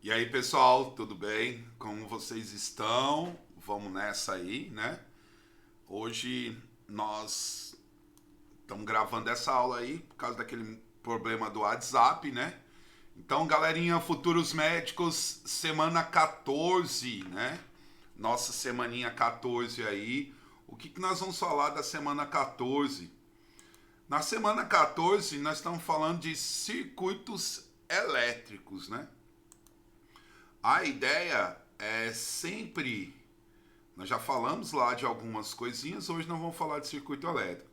E aí, pessoal, tudo bem? Como vocês estão? Vamos nessa aí, né? Hoje nós estamos gravando essa aula aí por causa daquele problema do WhatsApp, né? Então, galerinha, futuros médicos, semana 14, né? Nossa semaninha 14 aí. O que nós vamos falar da semana 14? Na semana 14, nós estamos falando de circuitos elétricos, né? A ideia é sempre. Nós já falamos lá de algumas coisinhas, hoje nós vamos falar de circuito elétrico.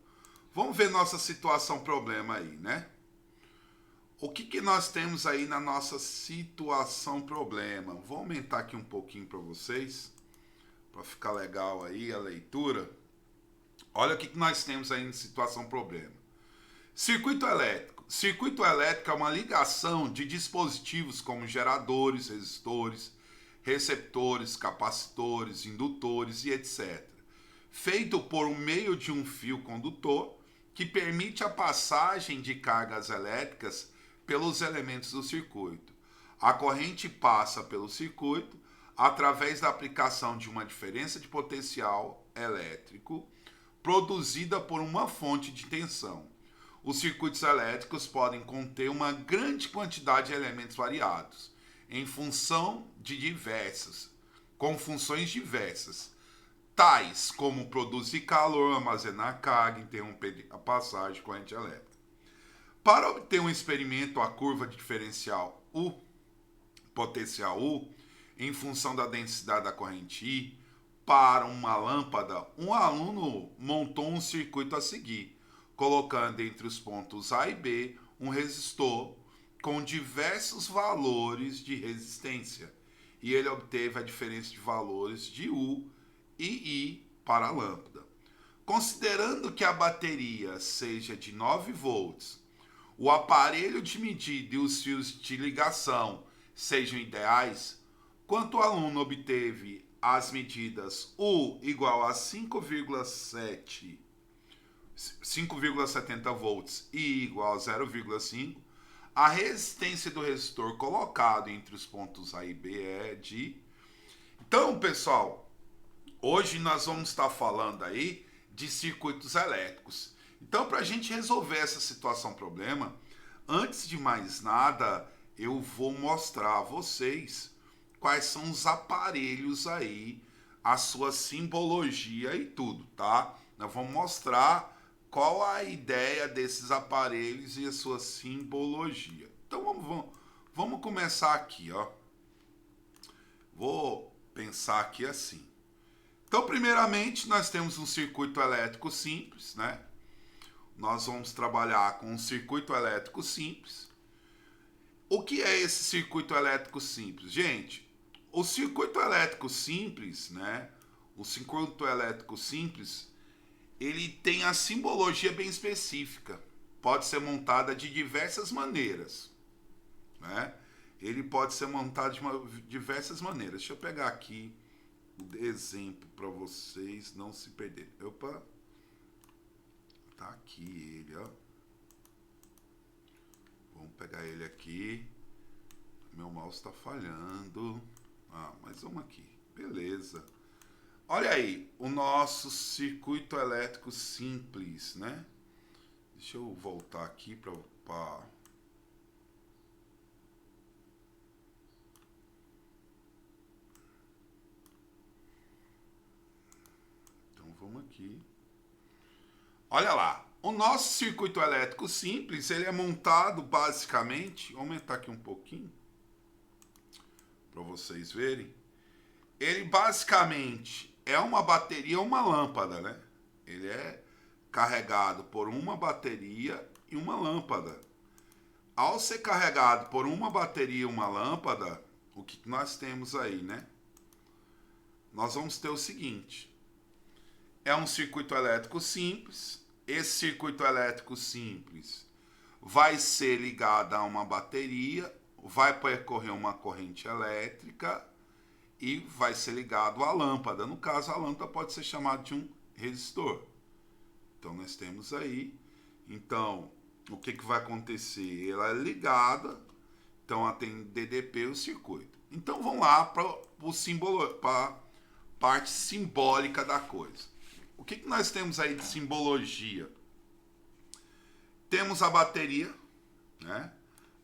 Vamos ver nossa situação problema aí, né? O que nós temos aí na nossa situação problema? Vou aumentar aqui um pouquinho para vocês, para ficar legal aí a leitura. Olha o que nós temos aí na situação problema. Circuito elétrico. Circuito elétrico é uma ligação de dispositivos como geradores, resistores, receptores, capacitores, indutores e etc. Feito por meio de um fio condutor que permite a passagem de cargas elétricas pelos elementos do circuito. A corrente passa pelo circuito através da aplicação de uma diferença de potencial elétrico produzida por uma fonte de tensão. Os circuitos elétricos podem conter uma grande quantidade de elementos variados, em função de com funções diversas, tais como produzir calor, armazenar carga, interromper a passagem de corrente elétrica. Para obter um experimento, a curva de diferencial U, potencial U, em função da densidade da corrente I, para uma lâmpada, um aluno montou um circuito a seguir, colocando entre os pontos A e B um resistor com diversos valores de resistência, e ele obteve a diferença de valores de U e I para a lâmpada. Considerando que a bateria seja de 9 volts, o aparelho de medida e os fios de ligação sejam ideais, quanto o aluno obteve as medidas U igual a 5,70 volts e I igual a 0,5, a resistência do resistor colocado entre os pontos A e B é de... Então, pessoal, hoje nós vamos estar falando aí de circuitos elétricos. Então, para a gente resolver essa situação problema, antes de mais nada, eu vou mostrar a vocês quais são os aparelhos aí, a sua simbologia e tudo, tá? Nós vamos mostrar qual a ideia desses aparelhos e a sua simbologia. Então vamos começar aqui, ó. Vou pensar aqui assim. Então, primeiramente, nós temos um circuito elétrico simples, né? Nós vamos trabalhar com um circuito elétrico simples. O que é esse circuito elétrico simples? Gente, o circuito elétrico simples, né? O circuito elétrico simples, ele tem a simbologia bem específica. Pode ser montada de diversas maneiras, né? Ele pode ser montado de diversas maneiras. Deixa eu pegar aqui o exemplo para vocês não se perderem. Opa, tá aqui ele, ó. Vamos pegar ele aqui. Meu mouse está falhando. Mais uma aqui. Beleza. Olha aí, o nosso circuito elétrico simples, né? Deixa eu voltar aqui para... Então vamos aqui. Olha lá, o nosso circuito elétrico simples, ele é montado basicamente... Vou aumentar aqui um pouquinho para vocês verem. Ele basicamente é uma bateria ou uma lâmpada, né? Ele é carregado por uma bateria e uma lâmpada. Ao ser carregado por uma bateria e uma lâmpada, o que nós temos aí, né? Nós vamos ter o seguinte: é um circuito elétrico simples. Esse circuito elétrico simples vai ser ligado a uma bateria, vai percorrer uma corrente elétrica e vai ser ligado à lâmpada. No caso, a lâmpada pode ser chamada de um resistor. Então, nós temos aí. Então, o que vai acontecer? Ela é ligada, então ela tem DDP o circuito. Então vamos lá para a parte simbólica da coisa. O que nós temos aí de simbologia? Temos a bateria, né?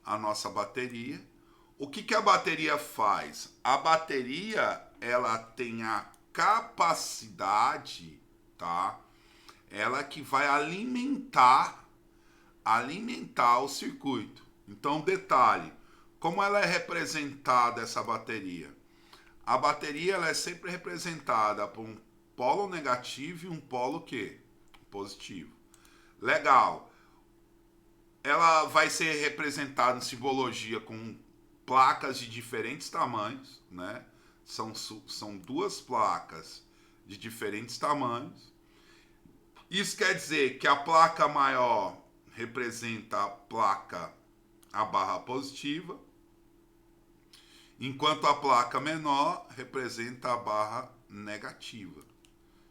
A nossa bateria. O que a bateria faz? A bateria, ela tem a capacidade, tá? Ela que vai alimentar o circuito. Então, detalhe, como ela é representada essa bateria? A bateria ela é sempre representada por um polo negativo e um polo quê? Positivo. Legal. Ela vai ser representada em simbologia com placas de diferentes tamanhos, né? São duas placas de diferentes tamanhos. Isso quer dizer que a placa maior representa a barra positiva, enquanto a placa menor representa a barra negativa,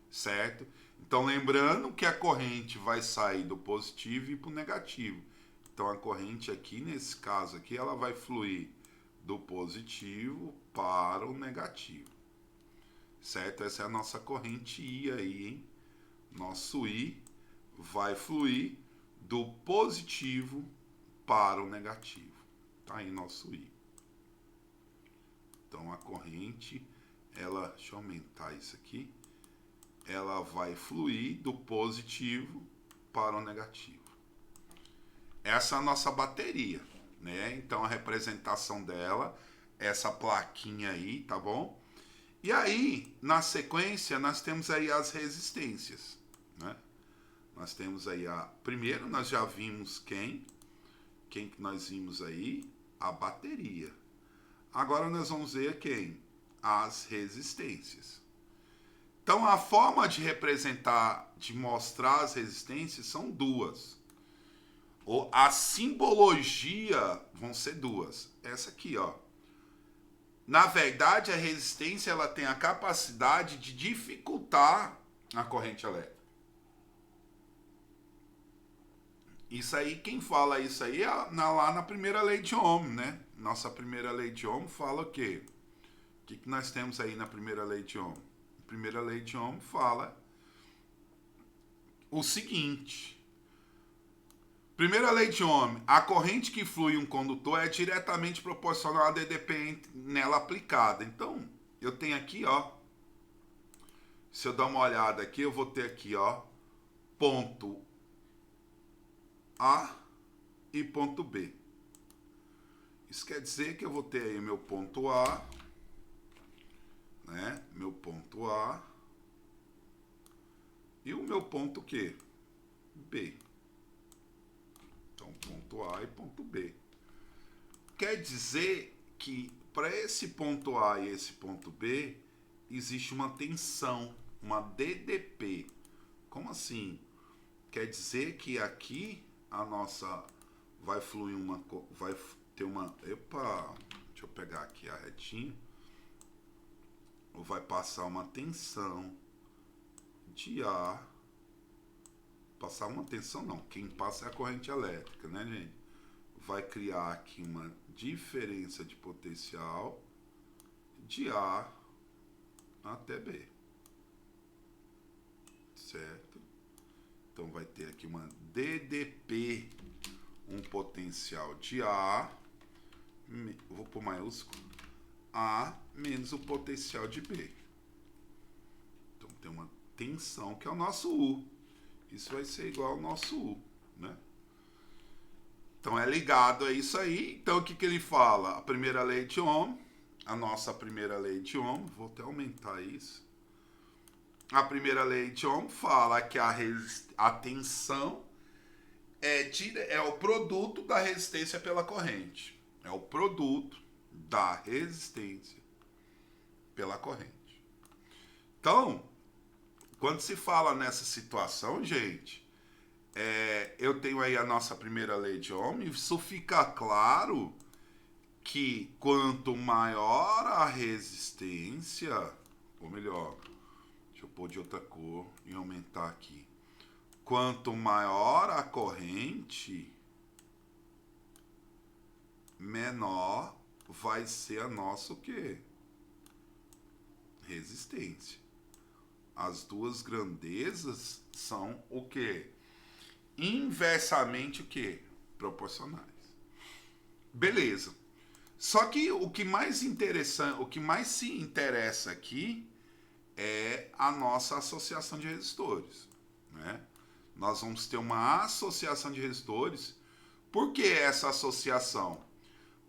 certo? Então, lembrando que a corrente vai sair do positivo e para o negativo. Então, a corrente aqui, nesse caso aqui, ela vai fluir do positivo para o negativo, certo? Essa é a nossa corrente I aí, hein? Nosso I vai fluir do positivo para o negativo. Tá aí nosso I. Então, a corrente, ela, deixa eu aumentar isso aqui, ela vai fluir do positivo para o negativo. Essa é a nossa bateria, né? Então, a representação dela, essa plaquinha aí, tá bom? E aí, na sequência, nós temos aí as resistências, né? Nós temos aí primeiro nós já vimos quem que nós vimos aí? A bateria. Agora nós vamos ver quem? As resistências. Então a forma de representar, de mostrar as resistências são duas. Ou a simbologia vão ser duas. Essa aqui, ó. Na verdade, a resistência ela tem a capacidade de dificultar a corrente elétrica. Isso aí, quem fala isso aí é lá na primeira lei de Ohm, né? Nossa primeira lei de Ohm fala o quê? O que nós temos aí na primeira lei de Ohm? A primeira lei de Ohm fala o seguinte. Primeira lei de Ohm, a corrente que flui em um condutor é diretamente proporcional à DDP nela aplicada. Então, eu tenho aqui, ó. Se eu dar uma olhada aqui, eu vou ter aqui, ó, ponto A e ponto B. Isso quer dizer que eu vou ter aí meu ponto A, né? Meu ponto A e o meu ponto quê? B. Então, ponto A e ponto B. Quer dizer que para esse ponto A e esse ponto B existe uma tensão, uma DDP. Como assim? Quer dizer que aqui a nossa vai fluir vai ter uma, epa, deixa eu pegar aqui a retinha, vai passar uma tensão de A, passar uma tensão não, quem passa é a corrente elétrica, né, gente? Vai criar aqui uma diferença de potencial de A até B, certo? Então vai ter aqui uma DDP, um potencial de A, vou pôr maiúsculo, A menos o potencial de B. Então tem uma tensão que é o nosso U. Isso vai ser igual ao nosso U, né? Então é ligado a isso aí. Então o que ele fala? A primeira lei de Ohm, a nossa primeira lei de Ohm, vou até aumentar isso. A primeira lei de Ohm fala que a tensão é o produto da resistência pela corrente. É o produto da resistência pela corrente. Então, quando se fala nessa situação, gente, eu tenho aí a nossa primeira lei de Ohm, isso fica claro que quanto maior a resistência, ou melhor, deixa eu pôr de outra cor e aumentar aqui. Quanto maior a corrente, menor vai ser a nossa o quê? Resistência. As duas grandezas são o quê? Inversamente o quê? Proporcionais. Beleza. Só que o que mais interessante, o que mais se interessa aqui é a nossa associação de resistores, né? Nós vamos ter uma associação de resistores. Por que essa associação?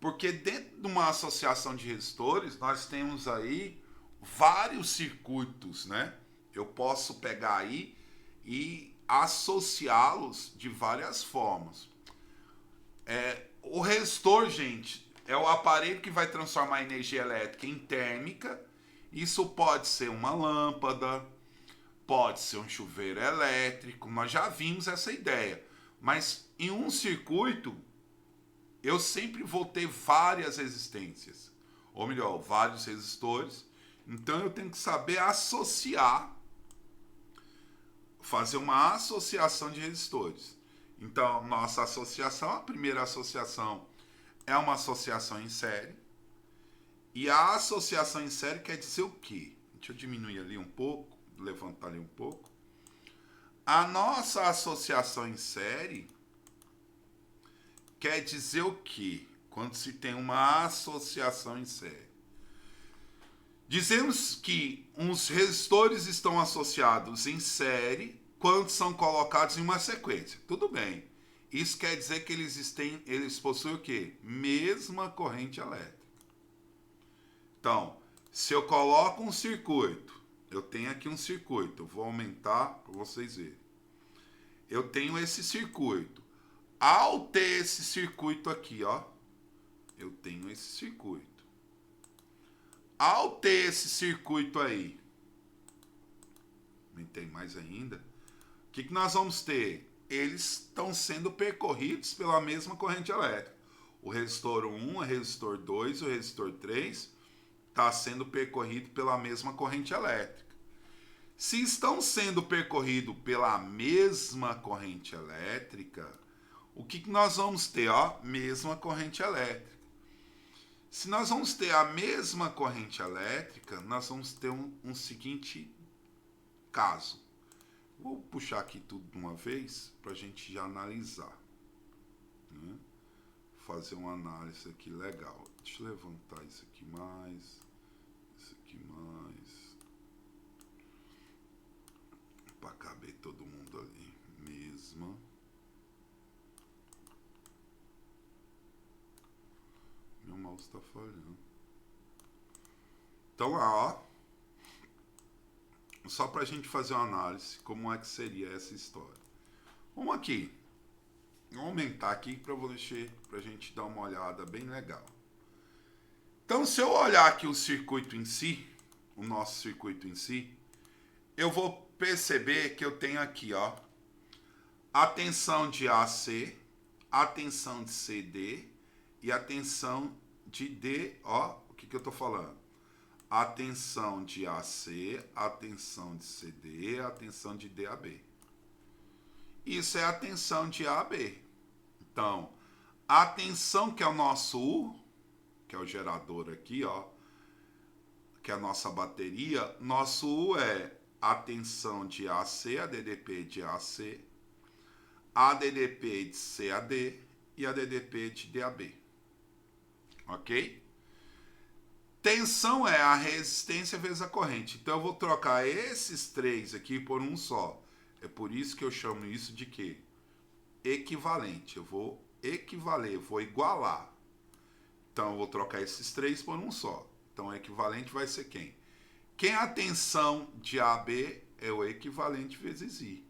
Porque dentro de uma associação de resistores, nós temos aí vários circuitos, né? Eu posso pegar aí e associá-los de várias formas. O resistor, gente, é o aparelho que vai transformar a energia elétrica em térmica. Isso pode ser uma lâmpada, pode ser um chuveiro elétrico, nós já vimos essa ideia. Mas em um circuito, eu sempre vou ter várias resistências, ou melhor, vários resistores. Então eu tenho que saber associar, fazer uma associação de resistores. Então, nossa associação, a primeira associação é uma associação em série. E a associação em série quer dizer o quê? Deixa eu diminuir ali um pouco, levantar ali um pouco. A nossa associação em série quer dizer o quê? Quando se tem uma associação em série. Dizemos que uns resistores estão associados em série quando são colocados em uma sequência. Tudo bem. Isso quer dizer que eles possuem o quê? Mesma corrente elétrica. Então, se eu coloco um circuito, eu tenho aqui um circuito, eu vou aumentar para vocês verem. Eu tenho esse circuito. Ao ter esse circuito aqui, ó, eu tenho esse circuito. Ao ter esse circuito aí, aumentei mais ainda, o que nós vamos ter? Eles estão sendo percorridos pela mesma corrente elétrica. O resistor 1, o resistor 2, o resistor 3 está sendo percorrido pela mesma corrente elétrica. Se estão sendo percorridos pela mesma corrente elétrica, o que nós vamos ter? Ó, mesma corrente elétrica. Se nós vamos ter a mesma corrente elétrica, nós vamos ter um seguinte caso. Vou puxar aqui tudo de uma vez para a gente já analisar, né? Fazer uma análise aqui legal. Deixa eu levantar isso aqui mais, isso aqui mais, para caber todo mundo ali. Mesma. Meu mouse está falhando. Então, ó, só para a gente fazer uma análise, como é que seria essa história. Vamos aqui. Vou aumentar aqui para a gente dar uma olhada bem legal. Então, se eu olhar aqui o circuito em si, o nosso circuito em si, eu vou perceber que eu tenho aqui, ó, a tensão de AC, a tensão de CD e a tensão de D, ó, o que eu estou falando? A tensão de AC, a tensão de CD, a tensão de DAB. Isso é a tensão de AB. Então, a tensão que é o nosso U, que é o gerador aqui, ó, que é a nossa bateria, nosso U é a tensão de AC, a DDP de AC, a DDP de CAD e a DDP de DAB. Ok? Tensão é a resistência vezes a corrente. Então eu vou trocar esses três aqui por um só. É por isso que eu chamo isso de quê? Equivalente. Eu vou equivaler, vou igualar. Então eu vou trocar esses três por um só. Então o equivalente vai ser quem? Quem a tensão de AB é o equivalente vezes I.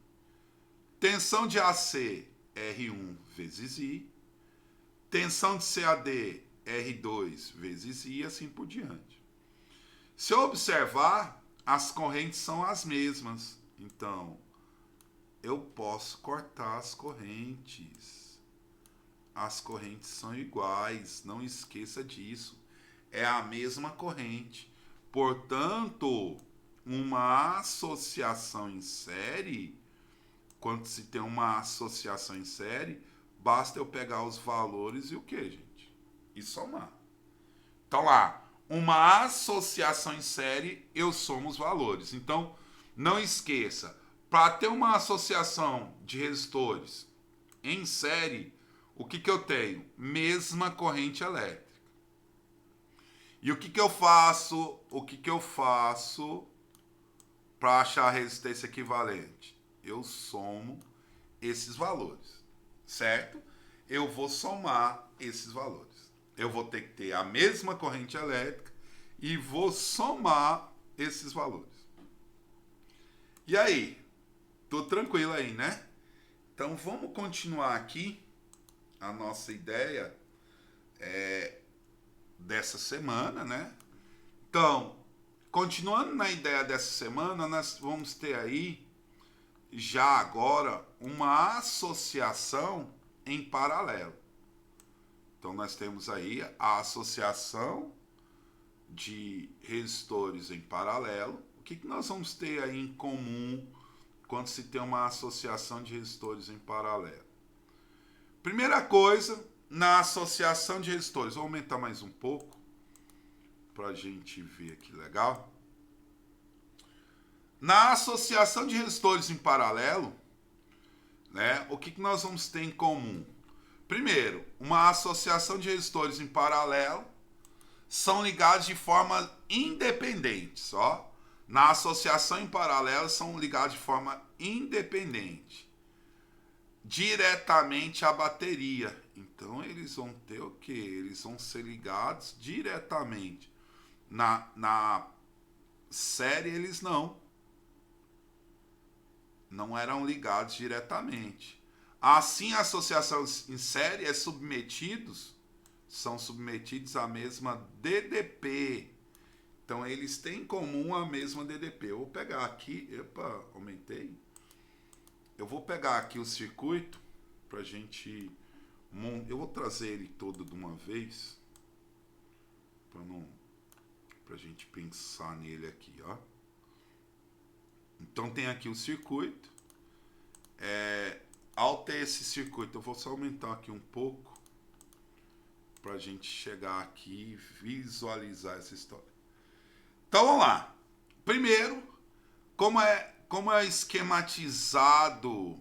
Tensão de AC, R1 vezes I. Tensão de CAD, R2 vezes I e assim por diante. Se eu observar, as correntes são as mesmas. Então, eu posso cortar as correntes. As correntes são iguais, não esqueça disso. É a mesma corrente. Portanto, uma associação em série, quando se tem uma associação em série, basta eu pegar os valores e o que, gente? E somar. Então lá, uma associação em série, eu somo os valores. Então, não esqueça, para ter uma associação de resistores em série, o que eu tenho? Mesma corrente elétrica. E o que eu faço? O que eu faço para achar a resistência equivalente? Eu somo esses valores, certo? Eu vou somar esses valores. Eu vou ter que ter a mesma corrente elétrica e vou somar esses valores. E aí? Tô tranquilo aí, né? Então vamos continuar aqui a nossa ideia dessa semana, né? Então, continuando na ideia dessa semana, nós vamos ter aí já agora uma associação em paralelo. Então nós temos aí a associação de resistores em paralelo. O que nós vamos ter aí em comum quando se tem uma associação de resistores em paralelo? Primeira coisa, na associação de resistores, vou aumentar mais um pouco para a gente ver aqui legal. Na associação de resistores em paralelo, né, o que nós vamos ter em comum? Primeiro, uma associação de resistores em paralelo são ligados de forma independente, ó. Na associação em paralelo são ligados de forma independente, diretamente à bateria. Então eles vão ter o quê? Eles vão ser ligados diretamente. Na série eles não eram ligados diretamente. Assim, a associação em série são submetidos à mesma DDP. Então, eles têm em comum a mesma DDP. Eu vou pegar aqui, aumentei. Eu vou pegar aqui o circuito para a gente... Eu vou trazer ele todo de uma vez, para a gente pensar nele aqui, ó. Então, tem aqui o circuito. Ao ter esse circuito, eu vou só aumentar aqui um pouco para a gente chegar aqui e visualizar essa história. Então vamos lá. Primeiro, como é esquematizado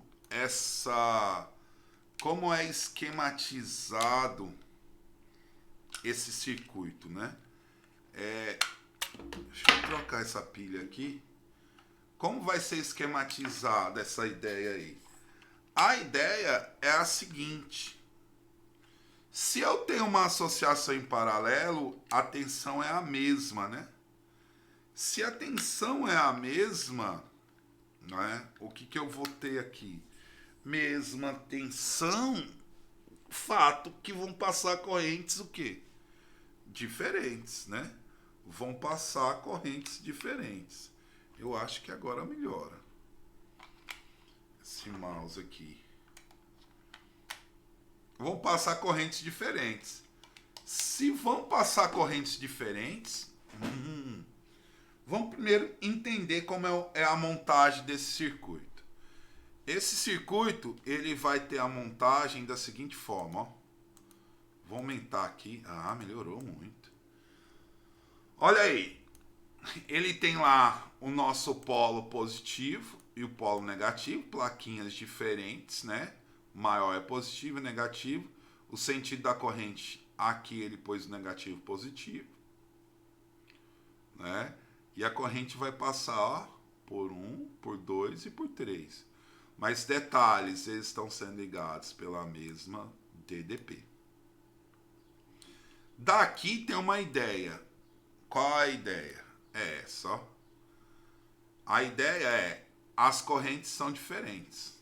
esse circuito, né? Deixa eu trocar essa pilha aqui. Como vai ser esquematizada essa ideia aí? A ideia é a seguinte: se eu tenho uma associação em paralelo, a tensão é a mesma, né? Se a tensão é a mesma, né? O que eu vou ter aqui? Mesma tensão, fato que vão passar correntes o quê? Diferentes, né? Vão passar correntes diferentes. Eu acho que agora melhora. Esse mouse aqui. Vão passar correntes diferentes. Se vão passar correntes diferentes, vamos primeiro entender como é a montagem desse circuito. Esse circuito, ele vai ter a montagem da seguinte forma, ó. Vou aumentar aqui. Ah, melhorou muito. Olha aí. Ele tem lá o nosso polo positivo e o polo negativo, plaquinhas diferentes, né? Maior é positivo e negativo. O sentido da corrente, aqui ele pôs o negativo e positivo, né? E a corrente vai passar, ó, por 1, por 2 e por 3. Mas detalhes, eles estão sendo ligados pela mesma DDP. Daqui tem uma ideia. Qual a ideia? É essa, ó. A ideia é, as correntes são diferentes.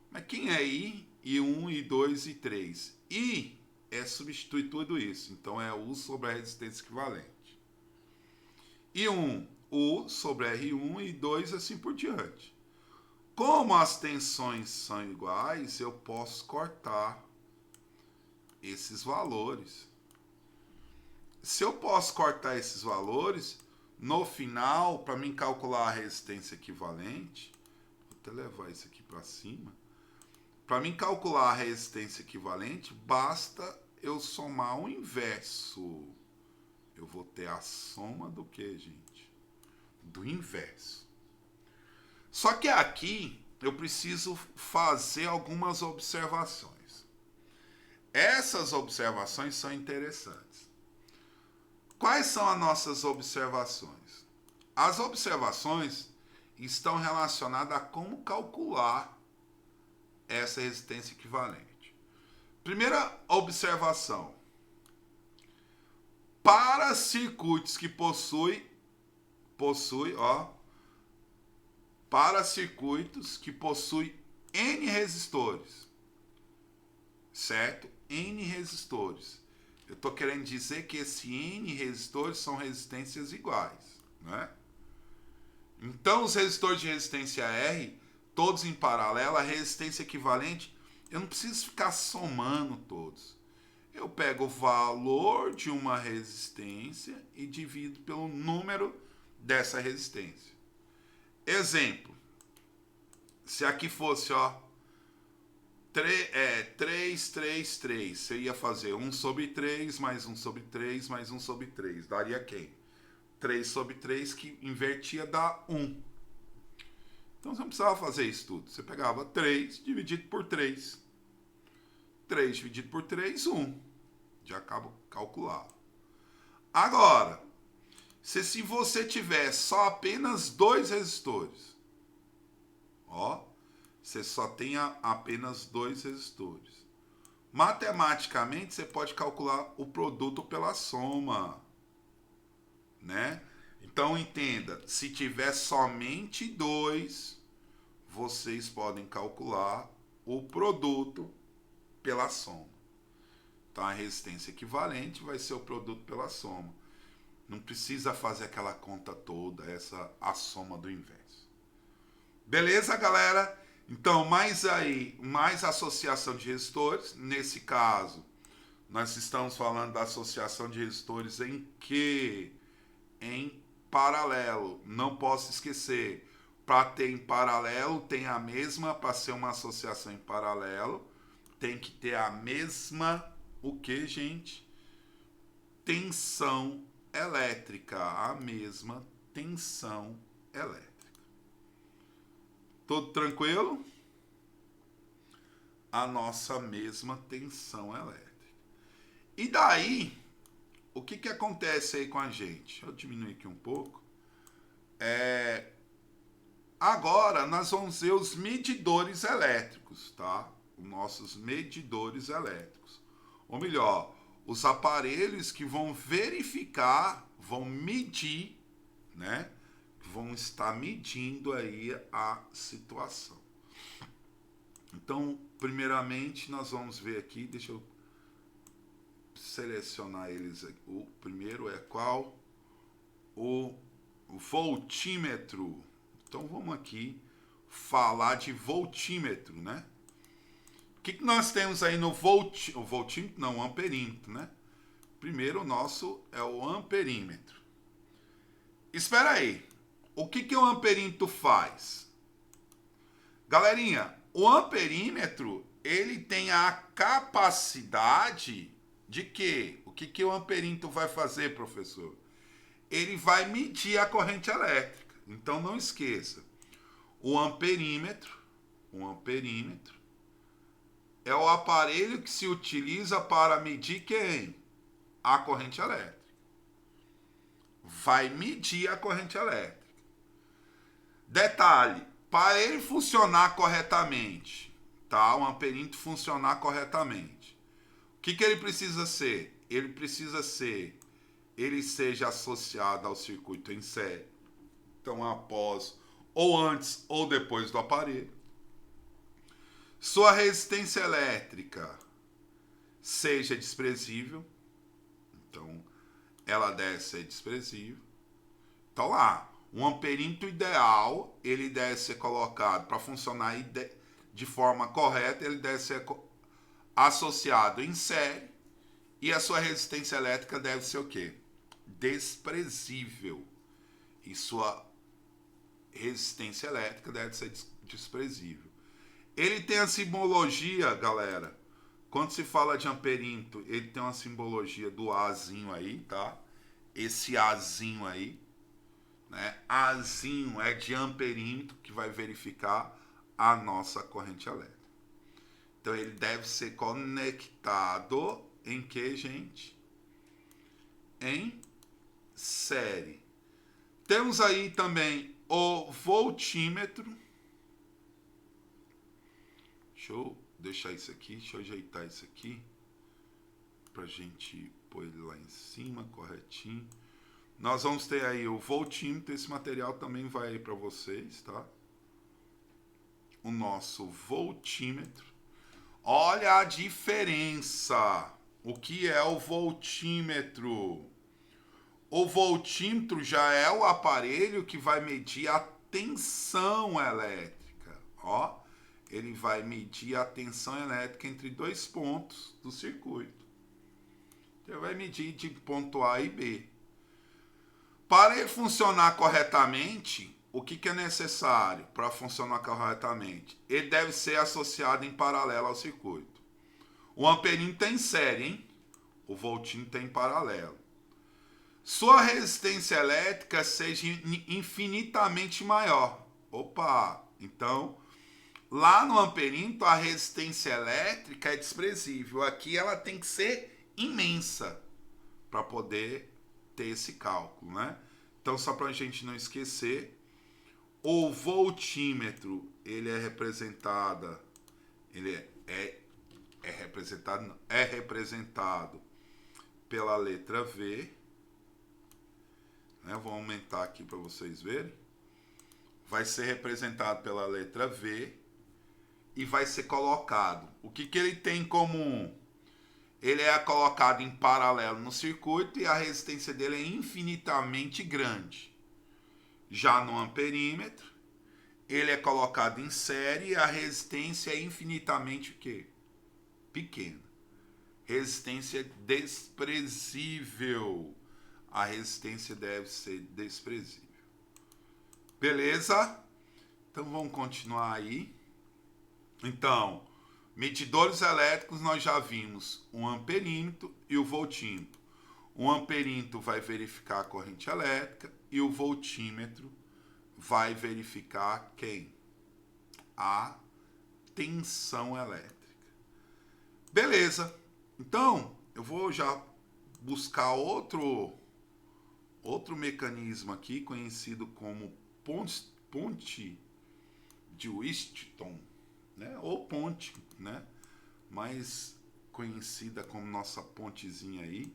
Mas quem é I, I1, I2 e 3? I substitui tudo isso. Então é U sobre a resistência equivalente. I1, U sobre R1 e 2 assim por diante. Como as tensões são iguais, eu posso cortar esses valores. Se eu posso cortar esses valores, no final, para mim calcular a resistência equivalente, vou até levar isso aqui para cima. Para mim calcular a resistência equivalente, basta eu somar o inverso, eu vou ter a soma do que, gente? Do inverso. Só que aqui eu preciso fazer algumas observações. Essas observações são interessantes. Quais são as nossas observações? As observações estão relacionadas a como calcular essa resistência equivalente. Primeira observação. Para circuitos que para circuitos que possuem N resistores, certo? N resistores. Eu estou querendo dizer que esse N resistores são resistências iguais, né? Então, os resistores de resistência R, todos em paralelo, a resistência equivalente, eu não preciso ficar somando todos. Eu pego o valor de uma resistência e divido pelo número dessa resistência. Exemplo. Se aqui fosse, 3, 3, 3, você ia fazer 1 sobre 3, mais 1 sobre 3, mais 1 sobre 3. Daria quem? 3 sobre 3, que invertia, dá 1. Então você não precisava fazer isso tudo. Você pegava 3 dividido por 3. 3 dividido por 3, 1. Já acaba calculado. Agora, se você tiver só apenas 2 resistores, você só tem apenas 2 resistores. Matematicamente, você pode calcular o produto pela soma, né? Então, entenda, se tiver somente 2, vocês podem calcular o produto pela soma. Então, a resistência equivalente vai ser o produto pela soma. Não precisa fazer aquela conta toda, a soma do inverso. Beleza, galera? Então, mais associação de resistores. Nesse caso, nós estamos falando da associação de resistores em que? Em paralelo. Não posso esquecer. Para ter em paralelo, tem a mesma, para ser uma associação em paralelo, tem que ter a mesma, o que, gente? Tensão elétrica. A mesma tensão elétrica. Tudo tranquilo? A nossa mesma tensão elétrica. E daí, o que acontece aí com a gente? Deixa eu diminuir aqui um pouco. Agora, nós vamos ver os medidores elétricos, tá? Os nossos medidores elétricos. Ou melhor, os aparelhos que vão verificar, vão medir, né? Vão estar medindo aí a situação. Então, primeiramente, nós vamos ver aqui, deixa eu selecionar eles aqui. O primeiro é qual? O voltímetro. Então, vamos aqui falar de voltímetro, né? O que nós temos aí no voltímetro? Não, o amperímetro, né? Primeiro, o nosso é o amperímetro. Espera aí. O que o amperímetro faz? Galerinha, o amperímetro, ele tem a capacidade de quê? O que o amperímetro vai fazer, professor? Ele vai medir a corrente elétrica. Então, não esqueça. O amperímetro é o aparelho que se utiliza para medir quem? A corrente elétrica. Vai medir a corrente elétrica. Detalhe, para ele funcionar corretamente, tá? O amperímetro funcionar corretamente, o que ele precisa ser? Ele seja associado ao circuito em série. Então, após, ou antes, ou depois do aparelho. Sua resistência elétrica seja desprezível. Então, ela deve ser desprezível. Então, lá, um amperímetro ideal, ele deve ser colocado para funcionar de forma correta, ele deve ser associado em série, e a sua resistência elétrica deve ser o quê? Desprezível. E sua resistência elétrica deve ser desprezível. Ele tem a simbologia, galera, Quando se fala de amperímetro, ele tem uma simbologia do Azinho aí, tá? Esse Azinho aí, né? Azinho é de amperímetro, que vai verificar a nossa corrente elétrica. Então ele deve ser conectado em que, gente? Em série. Temos aí também o voltímetro. Deixa eu deixar isso aqui, deixa eu ajeitar isso aqui pra gente pôr ele lá em cima, corretinho. Nós vamos ter aí o voltímetro, esse material também vai aí para vocês, tá? O nosso voltímetro. Olha a diferença. O que é o voltímetro? O voltímetro já é o aparelho que vai medir a tensão elétrica. Ó, ele vai medir a tensão elétrica entre dois pontos do circuito. Ele vai medir de ponto A e B. Para ele funcionar corretamente, o que é necessário para funcionar corretamente? Ele deve ser associado em paralelo ao circuito. O amperímetro tem série, hein? O voltímetro tem em paralelo. Sua resistência elétrica seja infinitamente maior. Opa! Então, lá no amperímetro, a resistência elétrica é desprezível. Aqui ela tem que ser imensa para poder ter esse cálculo, né? Então, só para a gente não esquecer, o voltímetro, ele é representado pela letra V, né? Vou aumentar aqui para vocês verem. Vai ser representado pela letra V e vai ser colocado. O que ele tem em comum? Ele é colocado em paralelo no circuito e a resistência dele é infinitamente grande. Já no amperímetro, ele é colocado em série e a resistência é infinitamente o quê? Pequena. Resistência desprezível. A resistência deve ser desprezível. Beleza? Então vamos continuar aí. Então, medidores elétricos nós já vimos o amperímetro e o voltímetro. O amperímetro vai verificar a corrente elétrica e o voltímetro vai verificar quem? A tensão elétrica. Beleza. Então, eu vou já buscar outro mecanismo aqui, conhecido como ponte de Wheaton, né? Ou ponte, né? Mais conhecida como nossa pontezinha aí.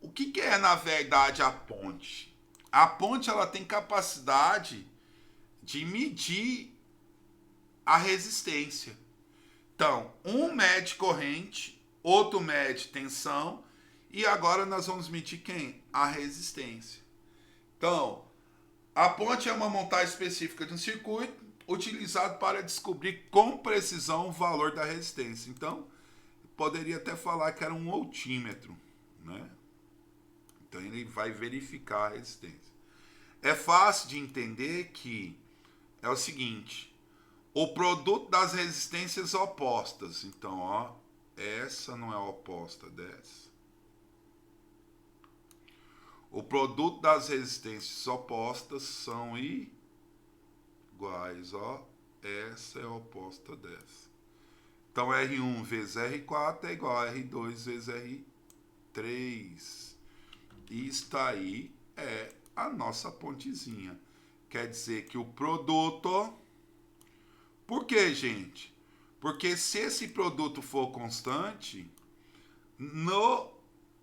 O que é, na verdade, a ponte? A ponte, ela tem capacidade de medir a resistência. Então, um mede corrente, outro mede tensão, e agora nós vamos medir quem? A resistência. Então, a ponte é uma montagem específica de um circuito utilizado para descobrir com precisão o valor da resistência. Então, poderia até falar que era um voltímetro, né? Então, ele vai verificar a resistência. É fácil de entender que é o seguinte: o produto das resistências opostas. Então, ó, essa não é oposta dessa. O produto das resistências opostas são iguais, ó. Essa é a oposta dessa. Então, R1 vezes R4 é igual a R2 vezes R3. Isto aí é a nossa pontezinha. Quer dizer que o produto... Por quê, gente? Porque se esse produto for constante,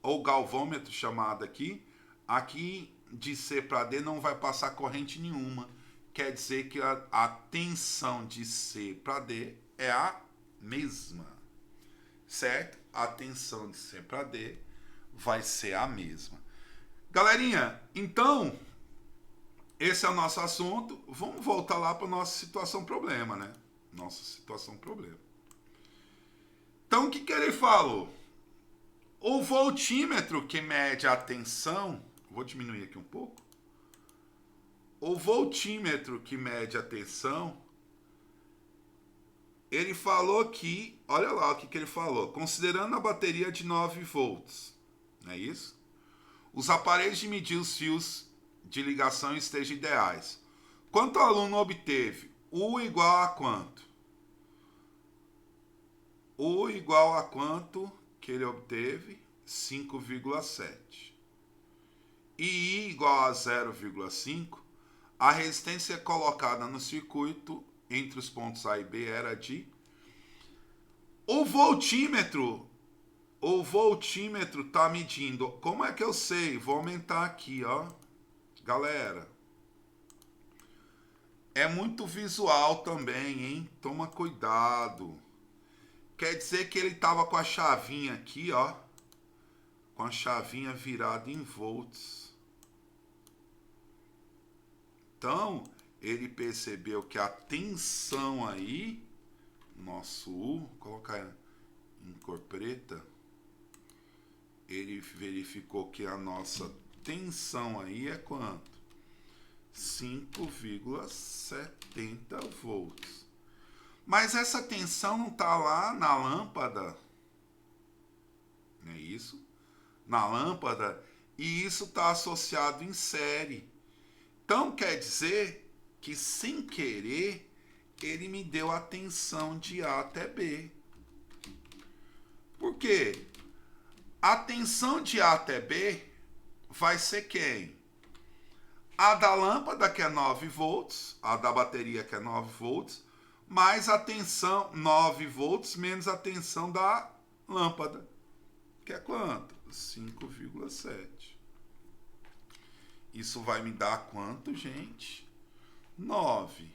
ou galvômetro chamado aqui de C para D não vai passar corrente nenhuma. Quer dizer que a tensão de C para D é a mesma, certo? A tensão de C para D vai ser a mesma. Galerinha, então, esse é o nosso assunto. Vamos voltar lá para nossa situação-problema, né? Nossa situação-problema. Então, o que ele falou? O voltímetro que mede a tensão... Vou diminuir aqui um pouco. O voltímetro que mede a tensão Ele falou que, olha lá o que ele falou, considerando a bateria de 9 volts, não é isso? Os aparelhos de medir os fios de ligação estejam ideais. Quanto o aluno obteve? U igual a quanto? U igual a quanto que ele obteve? 5,7. E I igual a 0,5. A resistência colocada no circuito entre os pontos A e B era de... O voltímetro tá medindo. Como é que eu sei? Vou aumentar aqui, ó. Galera, é muito visual também, hein? Toma cuidado. Quer dizer que ele tava com a chavinha aqui, ó. Com a chavinha virada em volts. Então, ele percebeu que a tensão aí, nosso U, vou colocar em cor preta, ele verificou que a nossa tensão aí é quanto? 5,70 volts. Mas essa tensão não está lá na lâmpada, não é isso? Na lâmpada, e isso está associado em série. Então quer dizer que sem querer ele me deu a tensão de A até B. Por quê? A tensão de A até B vai ser quem? A da lâmpada, que é 9 volts, a da bateria, que é 9 volts, mais a tensão 9 volts menos a tensão da lâmpada, que é quanto? 5,7. Isso vai me dar quanto, gente? 9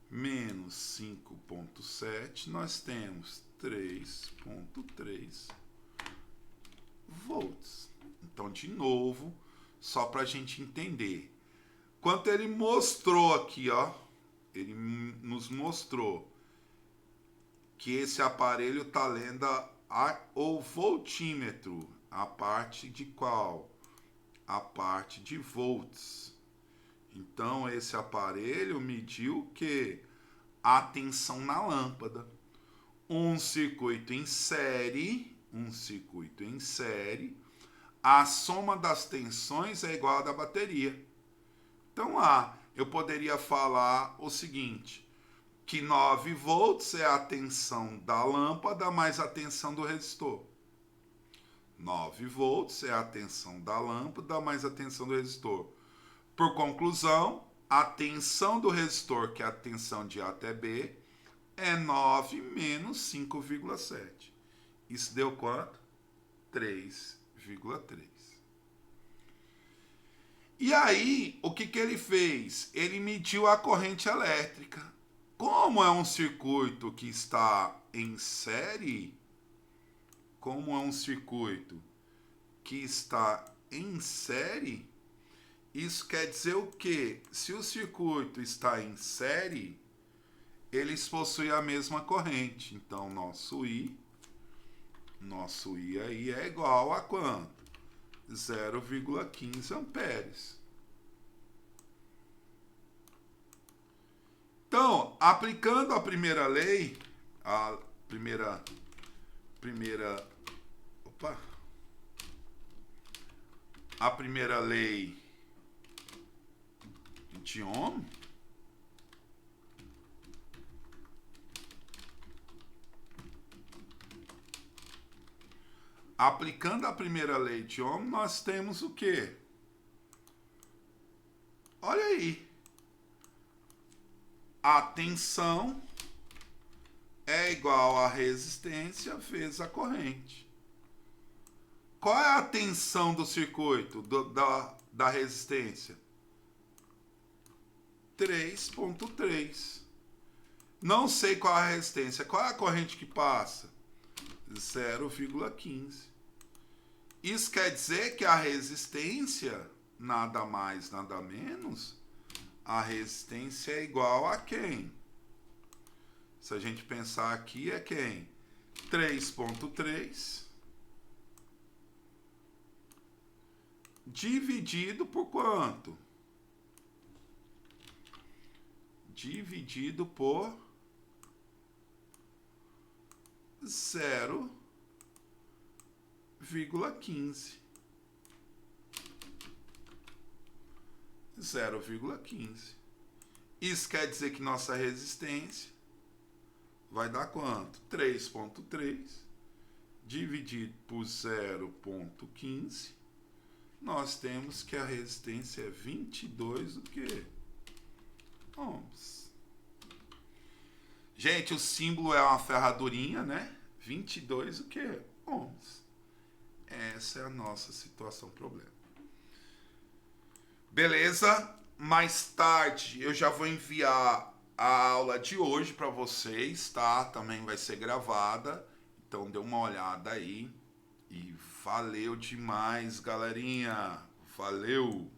menos 5,7, nós temos 3,3 volts. Então, de novo, só para a gente entender. Quanto ele mostrou aqui, ó, ele nos mostrou que esse aparelho está lendo o voltímetro, a parte de qual? A parte de volts. Então, esse aparelho mediu que a tensão na lâmpada. Um circuito em série, a soma das tensões é igual à da bateria. Então, eu poderia falar o seguinte, que 9 volts é a tensão da lâmpada mais a tensão do resistor. 9 volts é a tensão da lâmpada mais a tensão do resistor. Por conclusão, a tensão do resistor, que é a tensão de A até B, é 9 menos 5,7. Isso deu quanto? 3,3. E aí, o que ele fez? Ele mediu a corrente elétrica. Como é um circuito que está em série, isso quer dizer o quê? Se o circuito está em série, eles possuem a mesma corrente. Então, nosso I aí é igual a quanto? 0,15 amperes. Então, aplicando a primeira lei, a primeira lei de Ohm, aplicando a primeira lei de Ohm, nós temos o quê? Olha aí. A tensão é igual a resistência vezes a corrente. Qual é a tensão do circuito, da resistência? 3,3. Não sei qual é a resistência. Qual é a corrente que passa? 0,15. Isso quer dizer que a resistência, nada mais, nada menos, a resistência é igual a quem? Se a gente pensar aqui, é quem? 3,3 dividido por quanto? Dividido por 0,15. 0,15. Isso quer dizer que nossa resistência vai dar quanto? 3,3 dividido por 0,15. Nós temos que a resistência é 22 o quê? Ohms. Gente, o símbolo é uma ferradurinha, né? 22 o quê? Ohms. Essa é a nossa situação, problema. Beleza? Mais tarde eu já vou enviar a aula de hoje para vocês, tá? Também vai ser gravada. Então dê uma olhada aí. E valeu demais, galerinha. Valeu!